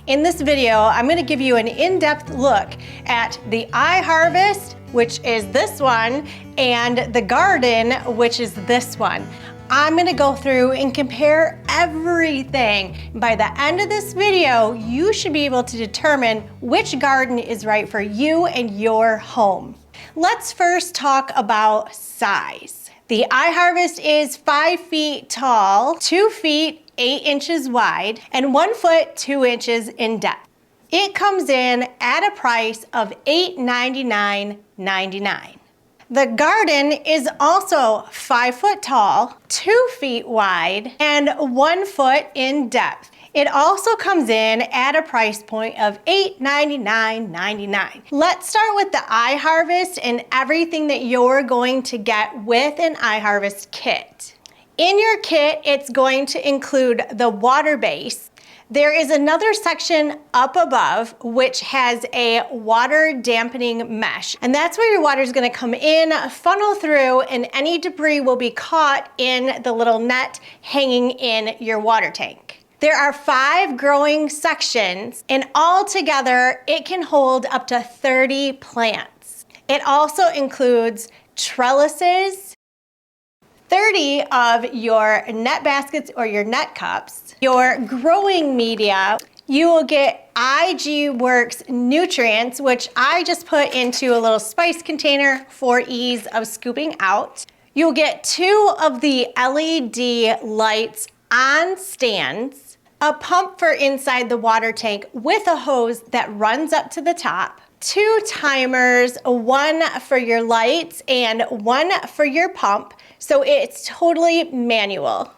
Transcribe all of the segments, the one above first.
In this video, I'm going to give you an in-depth look at the iHARVEST, which is this one, and the Gardyn, which is this one. I'm going to go through and compare everything. By the end of this video, you should be able to determine which garden is right for you and your home. Let's first talk about size. The iHARVEST is 5 feet tall, 2 feet 8 inches wide, and 1 foot 2 inches in depth. It comes in at a price of $899.99. The Gardyn is also 5 foot tall, 2 feet wide, and 1 foot in depth. It also comes in at a price point of $899.99. Let's start with the iHARVEST and everything that you're going to get with an iHARVEST kit. In your kit, it's going to include the water base. There is another section up above which has a water dampening mesh, and that's where your water is going to come in, funnel through, and any debris will be caught in the little net hanging in your water tank. There are 5 growing sections, and all together it can hold up to 30 plants. It also includes trellises, 30 of your net baskets or your net cups, your growing media. You will get IG Works nutrients, which I just put into a little spice container for ease of scooping out. You'll get 2 of the LED lights on stands, a pump for inside the water tank with a hose that runs up to the top, 2 timers, 1 for your lights and 1 for your pump, so it's totally manual.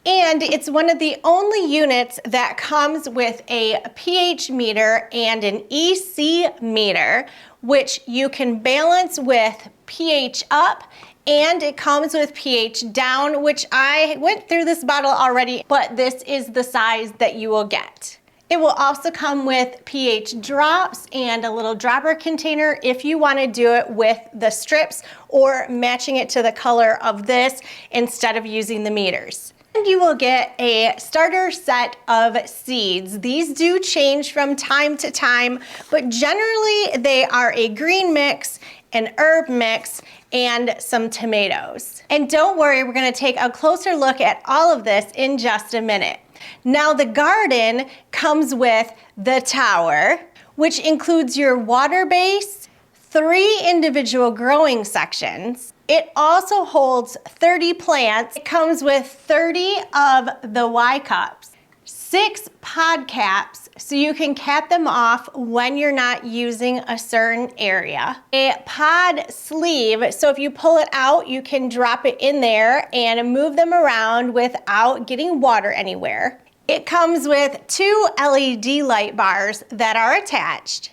And it's one of the only units that comes with a pH meter and an EC meter, which you can balance with pH up, and it comes with pH down, which I went through this bottle already, but this is the size that you will get. It will also come with pH drops and a little dropper container if you want to do it with the strips or matching it to the color of this instead of using the meters. And you will get a starter set of seeds. These do change from time to time, but generally they are a green mix, an herb mix, and some tomatoes. And don't worry, we're going to take a closer look at all of this in just a minute. Now the Gardyn comes with the tower, which includes your water base, 3 individual growing sections. It also holds 30 plants. It comes with 30 of the Y cups, 6 pod caps, so you can cap them off when you're not using a certain area. A pod sleeve, so if you pull it out, you can drop it in there and move them around without getting water anywhere. It comes with 2 LED light bars that are attached.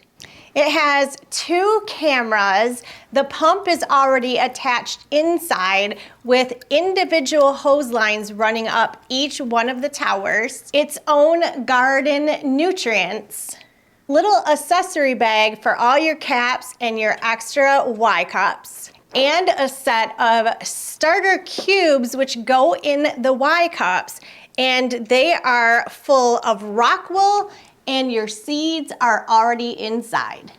It has 2 cameras. The pump is already attached inside with individual hose lines running up each one of the towers. Its own Gardyn nutrients. Little accessory bag for all your caps and your extra Y cups. And a set of starter cubes which go in the Y cups, and they are full of rock wool, and your seeds are already inside.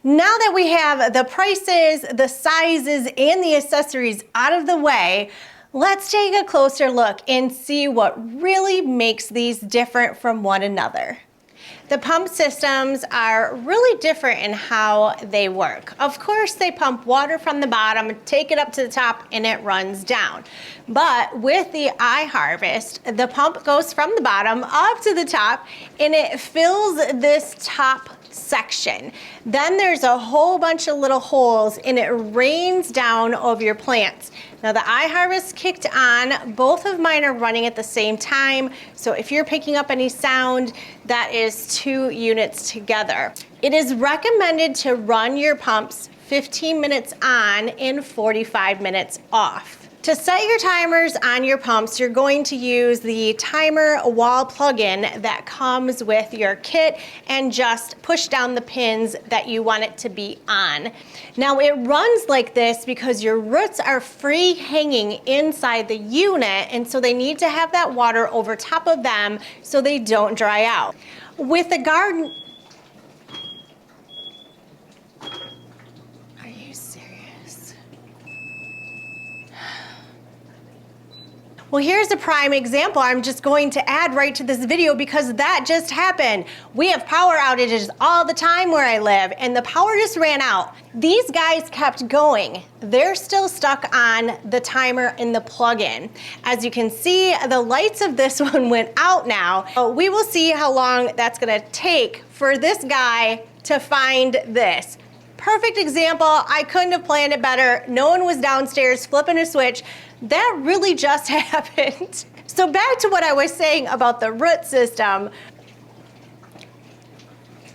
Now that we have the prices, the sizes, and the accessories out of the way, let's take a closer look and see what really makes these different from one another. The pump systems are really different in how they work. Of course, they pump water from the bottom, take it up to the top, and it runs down. But with the iHARVEST, the pump goes from the bottom up to the top, and it fills this top section. Then there's a whole bunch of little holes, and it rains down over your plants. Now the iHARVEST kicked on. Both of mine are running at the same time, so if you're picking up any sound, that is 2 units together. It is recommended to run your pumps 15 minutes on and 45 minutes off. To set your timers on your pumps, you're going to use the timer wall plug-in that comes with your kit and just push down the pins that you want it to be on. Now it runs like this because your roots are free hanging inside the unit, and so they need to have that water over top of them so they don't dry out. With the garden, are you serious? Well, here's a prime example I'm just going to add right to this video because that just happened. We have power outages all the time where I live and the power just ran out. These guys kept going. They're still stuck on the timer in the plug-in. As you can see, the lights of this one went out now. We will see how long that's gonna take for this guy to find this. Perfect example. I couldn't have planned it better. No one was downstairs flipping a switch. That really just happened. So back to what I was saying about the root system.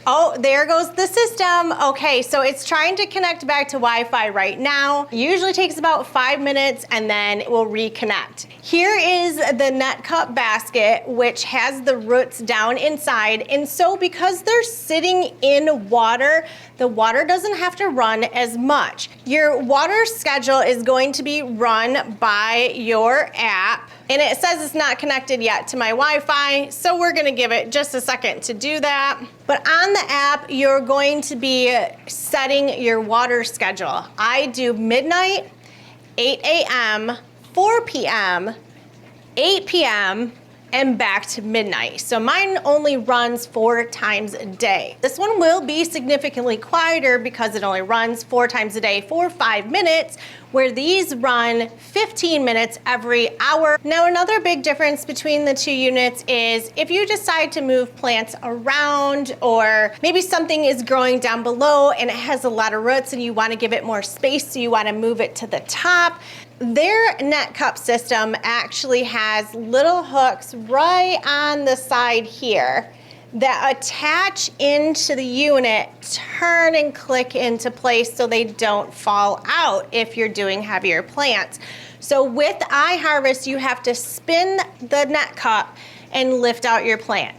Oh, there goes the system. Okay, so it's trying to connect back to Wi-Fi right now. Usually takes about 5 minutes and then it will reconnect. Here is the net cup basket, which has the roots down inside. And so because they're sitting in water, the water doesn't have to run as much. Your water schedule is going to be run by your app. And it says it's not connected yet to my Wi-Fi, so we're gonna give it just a second to do that. But on the app, you're going to be setting your water schedule. I do midnight, 8 a.m., 4 p.m., 8 p.m., and back to midnight. So mine only runs 4 times a day. This one will be significantly quieter because it only runs 4 times a day for 5 minutes, where these run 15 minutes every hour. Now, another big difference between the two units is if you decide to move plants around, or maybe something is growing down below and it has a lot of roots and you want to give it more space, so you want to move it to the top. Their net cup system actually has little hooks right on the side here that attach into the unit, turn and click into place so they don't fall out if you're doing heavier plants. So with iHARVEST, you have to spin the net cup and lift out your plant.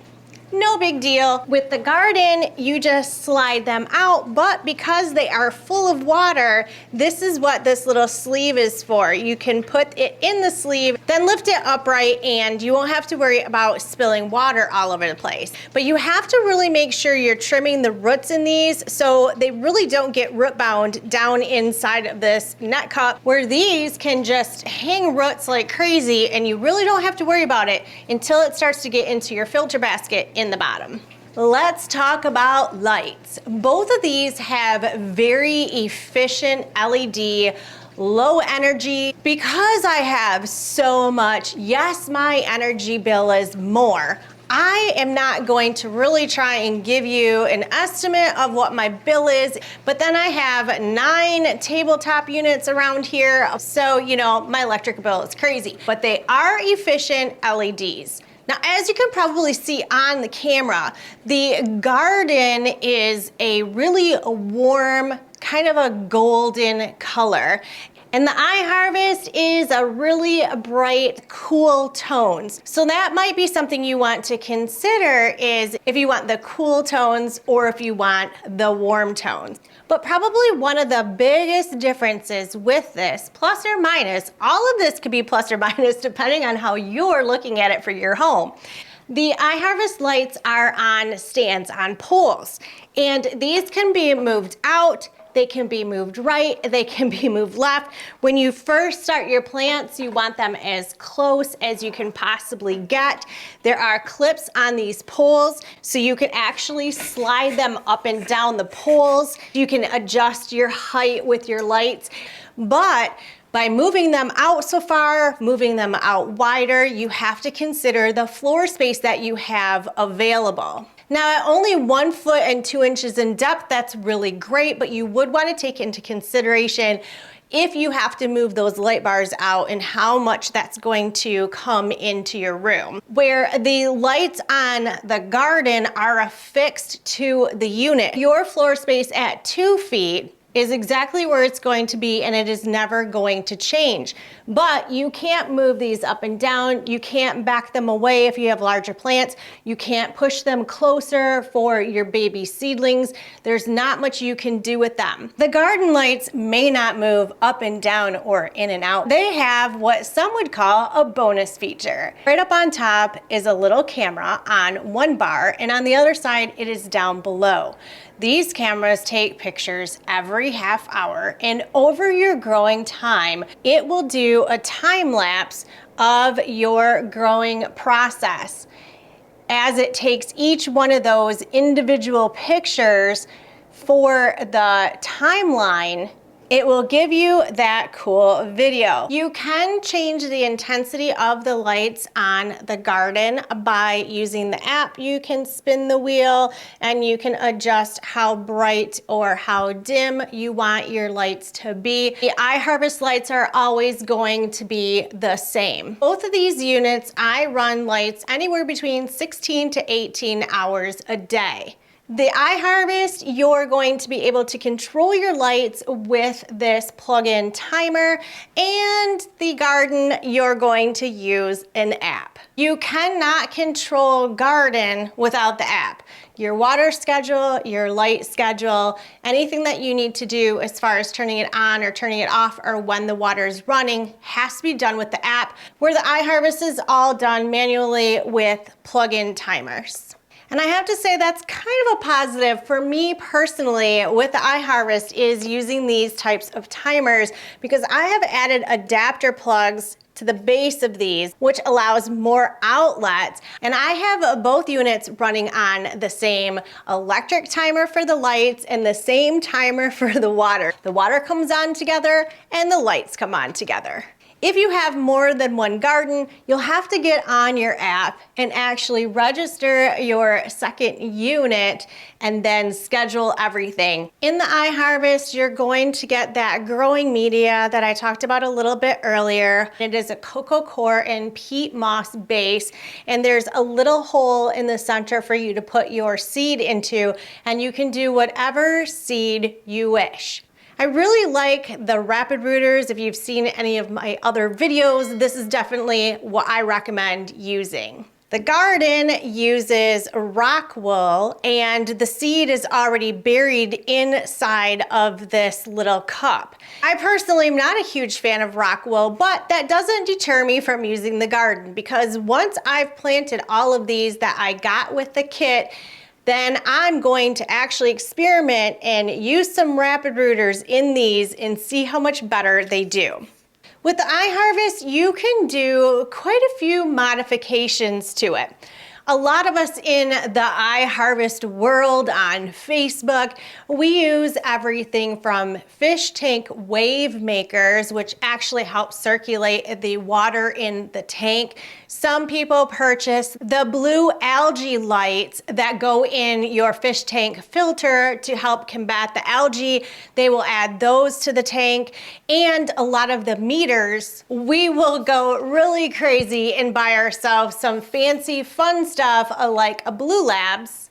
No big deal. With the Gardyn, you just slide them out, but because they are full of water, this is what this little sleeve is for. You can put it in the sleeve, then lift it upright, and you won't have to worry about spilling water all over the place. But you have to really make sure you're trimming the roots in these so they really don't get root bound down inside of this net cup, where these can just hang roots like crazy and you really don't have to worry about it until it starts to get into your filter basket in the bottom. Let's talk about lights. Both of these have very efficient LED, low energy. Because I have so much, yes, my energy bill is more. I am not going to really try and give you an estimate of what my bill is, but then I have 9 tabletop units around here, so you know, my electric bill is crazy. But they are efficient LEDs. Now, as you can probably see on the camera, the Gardyn is a really warm, kind of a golden color. And the iHARVEST is a really bright, cool tones. So that might be something you want to consider, is if you want the cool tones or if you want the warm tones. But probably one of the biggest differences with this, plus or minus, all of this could be plus or minus depending on how you're looking at it for your home. The iHARVEST lights are on stands, on poles, and these can be moved out. They can be moved right, they can be moved left. When you first start your plants, you want them as close as you can possibly get. There are clips on these poles, so you can actually slide them up and down the poles. You can adjust your height with your lights, but by moving them out so far, moving them out wider, you have to consider the floor space that you have available. Now, at only 1 foot and 2 inches in depth, that's really great, but you would want to take into consideration if you have to move those light bars out and how much that's going to come into your room. Where the lights on the Gardyn are affixed to the unit, your floor space at 2 feet is exactly where it's going to be, and it is never going to change. But you can't move these up and down. You can't back them away if you have larger plants. You can't push them closer for your baby seedlings. There's not much you can do with them. The garden lights may not move up and down or in and out. They have what some would call a bonus feature. Right up on top is a little camera on one bar, and on the other side it is down below. These cameras take pictures every half hour, and over your growing time, it will do a time lapse of your growing process. As it takes each one of those individual pictures for the timeline, it will give you that cool video. You can change the intensity of the lights on the garden by using the app. You can spin the wheel and you can adjust how bright or how dim you want your lights to be. The iHARVEST lights are always going to be the same. Both of these units, I run lights anywhere between 16 to 18 hours a day. The iHARVEST, you're going to be able to control your lights with this plug-in timer, and the Gardyn, you're going to use an app. You cannot control Gardyn without the app. Your water schedule, your light schedule, anything that you need to do as far as turning it on or turning it off or when the water is running has to be done with the app, where the iHARVEST is all done manually with plug-in timers. And I have to say that's kind of a positive for me personally with the iHARVEST is using these types of timers, because I have added adapter plugs to the base of these, which allows more outlets. And I have both units running on the same electric timer for the lights and the same timer for the water. The water comes on together and the lights come on together. If you have more than one garden, you'll have to get on your app and actually register your second unit and then schedule everything. In the iHARVEST, you're going to get that growing media that I talked about a little bit earlier. It is a cocoa coir and peat moss base, and there's a little hole in the center for you to put your seed into, and you can do whatever seed you wish. I really like the rapid rooters. If you've seen any of my other videos, this is definitely what I recommend using. The Gardyn uses rock wool, and the seed is already buried inside of this little cup. I personally am not a huge fan of rock wool, but that doesn't deter me from using the Gardyn, because once I've planted all of these that I got with the kit, then I'm going to actually experiment and use some rapid rooters in these and see how much better they do. With the iHARVEST, you can do quite a few modifications to it. A lot of us in the iHARVEST world on Facebook, we use everything from fish tank wave makers, which actually help circulate the water in the tank. Some people purchase the blue algae lights that go in your fish tank filter to help combat the algae. They will add those to the tank. And a lot of the meters, we will go really crazy and buy ourselves some fancy fun stuff like a Blue Labs,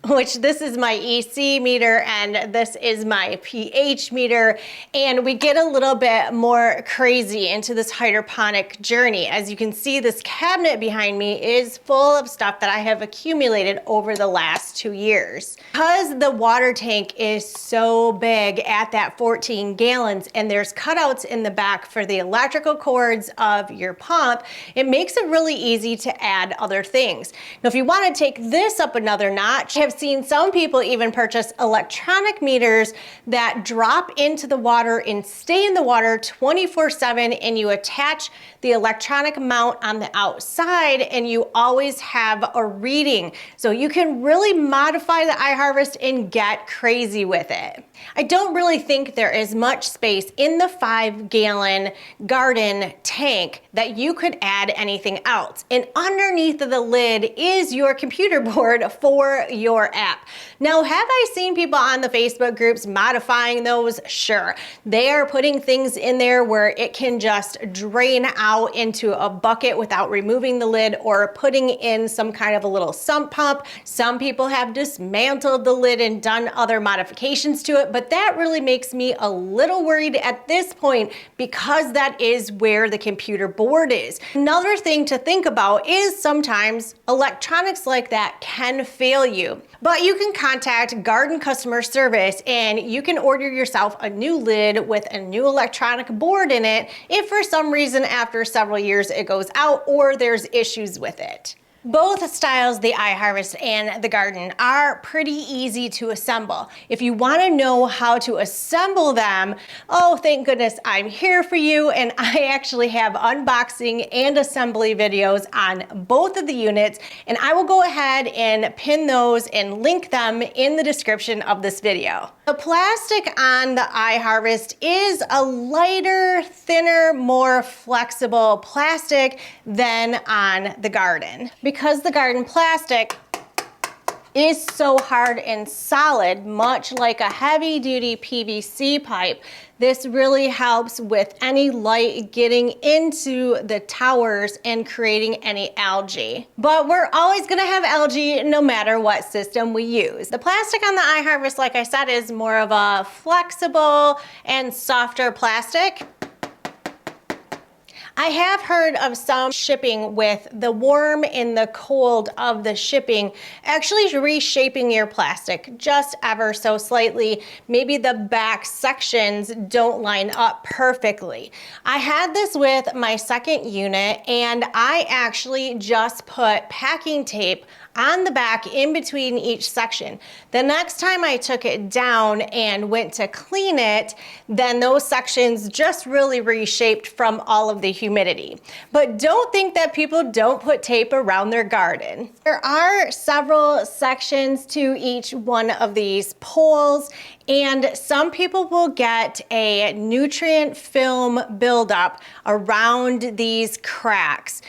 which this is my EC meter and this is my pH meter, and we get a little bit more crazy into this hydroponic journey. As you can see, this cabinet behind me is full of stuff that I have accumulated over the last 2 years. Because the water tank is so big at that 14 gallons and there's cutouts in the back for the electrical cords of your pump, it makes it really easy to add other things. Now, if you want to take this up another notch, I've seen some people even purchase electronic meters that drop into the water and stay in the water 24/7, and you attach the electronic mount on the outside and you always have a reading. So you can really modify the iHARVEST and get crazy with it. I don't really think there is much space in the 5-gallon Gardyn tank that you could add anything else. And underneath the lid is your computer board for your indoor app. Now, have I seen people on the Facebook groups modifying those? Sure. They are putting things in there where it can just drain out into a bucket without removing the lid or putting in some kind of a little sump pump. Some people have dismantled the lid and done other modifications to it, but that really makes me a little worried at this point because that is where the computer board is. Another thing to think about is sometimes electronics like that can fail you. But you can contact Gardyn customer service and you can order yourself a new lid with a new electronic board in it if for some reason after several years it goes out or there's issues with it. Both styles, the iHARVEST and the Gardyn, are pretty easy to assemble. If you want to know how to assemble them, oh, thank goodness I'm here for you, and I actually have unboxing and assembly videos on both of the units, and I will go ahead and pin those and link them in the description of this video. The plastic on the iHARVEST is a lighter, thinner, more flexible plastic than on the Gardyn. Because the Gardyn plastic is so hard and solid, much like a heavy-duty PVC pipe, this really helps with any light getting into the towers and creating any algae. But we're always gonna have algae no matter what system we use. The plastic on the iHARVEST, like I said, is more of a flexible and softer plastic. I have heard of some shipping with the warm and the cold of the shipping actually reshaping your plastic just ever so slightly. Maybe the back sections don't line up perfectly. I had this with my second unit and I actually just put packing tape on the back in between each section. The next time I took it down and went to clean it, then those sections just really reshaped from all of the humidity. But don't think that people don't put tape around their garden. There are several sections to each one of these poles, and some people will get a nutrient film buildup around these cracks.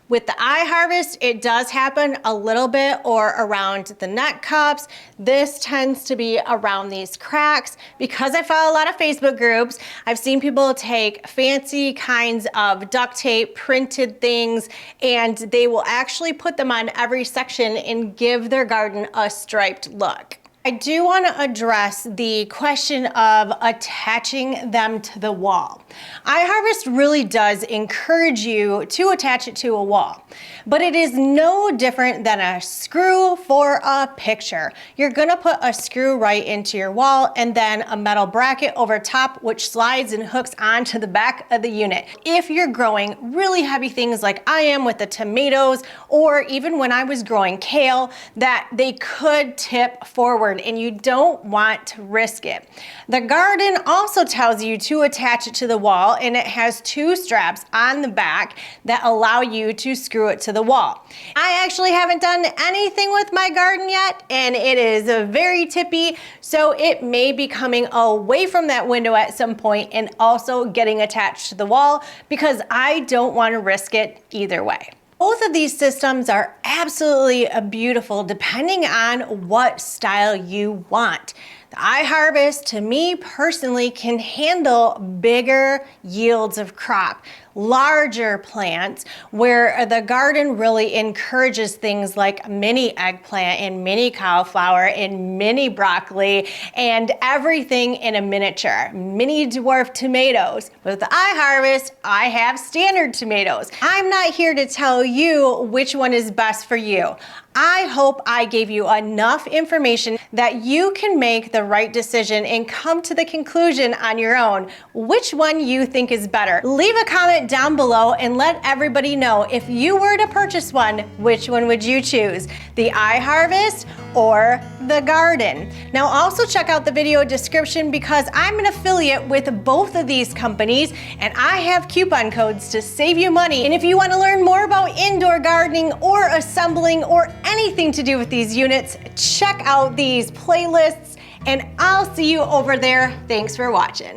With the iHARVEST, it does happen a little bit or around the neck cups. This tends to be around these cracks. Because I follow a lot of Facebook groups, I've seen people take fancy kinds of duct tape, printed things, and they will actually put them on every section and give their garden a striped look. I do want to address the question of attaching them to the wall. iHARVEST really does encourage you to attach it to a wall, but it is no different than a screw for a picture. You're going to put a screw right into your wall and then a metal bracket over top which slides and hooks onto the back of the unit. If you're growing really heavy things like I am with the tomatoes, or even when I was growing kale, that they could tip forward and you don't want to risk it. The Gardyn also tells you to attach it to the wall, and it has two straps on the back that allow you to screw it to the wall. I actually haven't done anything with my garden yet, and it is very tippy, so it may be coming away from that window at some point and also getting attached to the wall because I don't want to risk it either way. Both of these systems are absolutely beautiful depending on what style you want. The iHARVEST, to me personally, can handle bigger yields of crop, larger plants, where the Gardyn really encourages things like mini eggplant and mini cauliflower and mini broccoli and everything in a miniature, mini dwarf tomatoes. With the iHARVEST, I have standard tomatoes. I'm not here to tell you which one is best for you. I hope I gave you enough information that you can make the right decision and come to the conclusion on your own which one you think is better. Leave a comment down below and let everybody know, if you were to purchase one, which one would you choose? The iHARVEST or the Gardyn? Now also check out the video description because I'm an affiliate with both of these companies and I have coupon codes to save you money. And if you want to learn more about indoor gardening or assembling or anything to do with these units, check out these playlists and I'll see you over there. Thanks for watching.